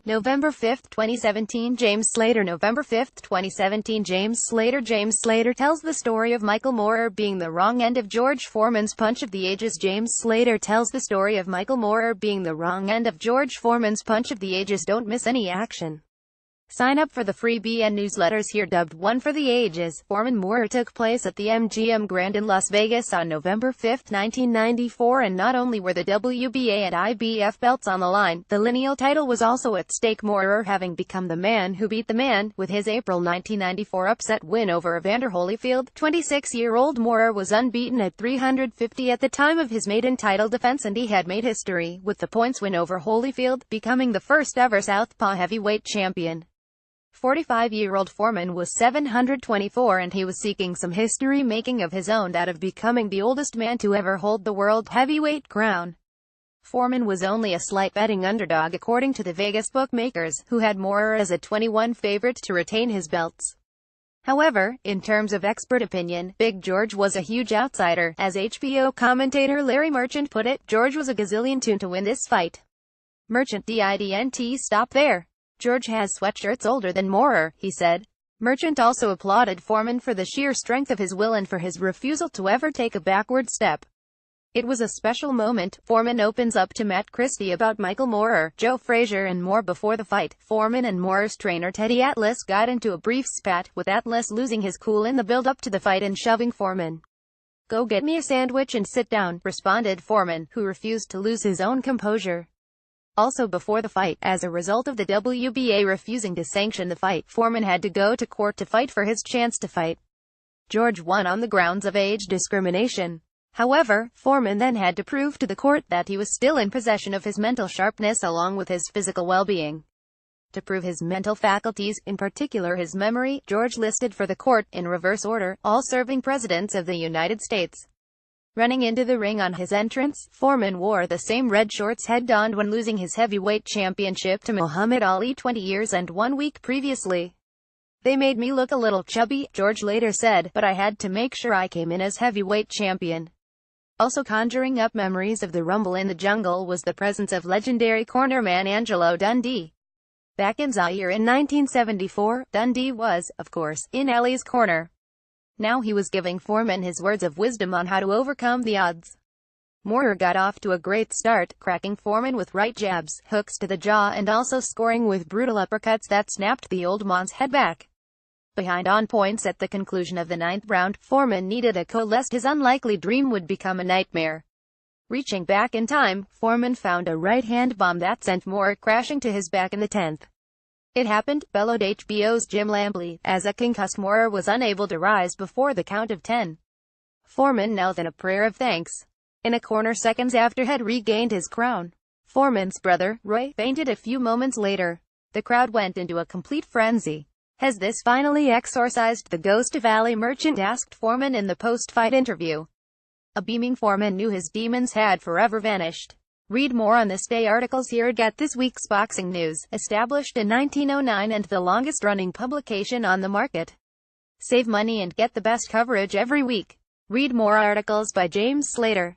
November 5, 2017 James Slater November 5, 2017 James Slater tells the story of Michael Moorer being the wrong end of George Foreman's punch of the ages. James Slater tells the story of Michael Moorer being the wrong end of George Foreman's punch of the ages. Don't miss any action. Sign up for the free BN newsletters here. Dubbed One for the Ages, Foreman Moorer took place at the MGM Grand in Las Vegas on November 5, 1994, and not only were the WBA and IBF belts on the line, the lineal title was also at stake. Moorer having become the man who beat the man, with his April 1994 upset win over Evander Holyfield. 26-year-old Moorer was unbeaten at 350 at the time of his maiden title defense, and he had made history with the points win over Holyfield, becoming the first ever Southpaw heavyweight champion. 45-year-old Foreman was 724, and he was seeking some history-making of his own, that of becoming the oldest man to ever hold the world heavyweight crown. Foreman was only a slight betting underdog according to the Vegas bookmakers, who had Moorer as a 21 favorite to retain his belts. However, in terms of expert opinion, Big George was a huge outsider. As HBO commentator Larry Merchant put it, George was a gazillion to win this fight. Merchant didn't stop there. George has sweatshirts older than Moorer, he said. Merchant also applauded Foreman for the sheer strength of his will and for his refusal to ever take a backward step. It was a special moment. Foreman opens up to Matt Christie about Michael Moorer, Joe Frazier and more before the fight. Foreman and Moorer's trainer Teddy Atlas got into a brief spat, with Atlas losing his cool in the build-up to the fight and shoving Foreman. "Go get me a sandwich and sit down," responded Foreman, who refused to lose his own composure. Also before the fight, as a result of the WBA refusing to sanction the fight, Foreman had to go to court to fight for his chance to fight. George won on the grounds of age discrimination. However, Foreman then had to prove to the court that he was still in possession of his mental sharpness along with his physical well-being. To prove his mental faculties, in particular his memory, George listed for the court, in reverse order, all serving presidents of the United States. Running into the ring on his entrance, Foreman wore the same red shorts he'd donned when losing his heavyweight championship to Muhammad Ali 20 years and 1 week previously. "They made me look a little chubby," George later said, "but I had to make sure I came in as heavyweight champion." Also conjuring up memories of the Rumble in the Jungle was the presence of legendary cornerman Angelo Dundee. Back in Zaire in 1974, Dundee was, of course, in Ali's corner. Now he was giving Foreman his words of wisdom on how to overcome the odds. Moorer got off to a great start, cracking Foreman with right jabs, hooks to the jaw and also scoring with brutal uppercuts that snapped the old man's head back. Behind on points at the conclusion of the 9th round, Foreman needed a call lest his unlikely dream would become a nightmare. Reaching back in time, Foreman found a right-hand bomb that sent Moorer crashing to his back in the 10th. "It happened," bellowed HBO's Jim Lampley, as a concussed Moorer was unable to rise before the count of 10. Foreman knelt in a prayer of thanks. In a corner seconds after had regained his crown. Foreman's brother, Roy, fainted a few moments later. The crowd went into a complete frenzy. "Has this finally exorcised the ghost of Ali?" Merchant asked Foreman in the post-fight interview. A beaming Foreman knew his demons had forever vanished. Read more on this day articles here. Get this week's boxing news, established in 1909 and the longest-running publication on the market. Save money and get the best coverage every week. Read more articles by James Slater.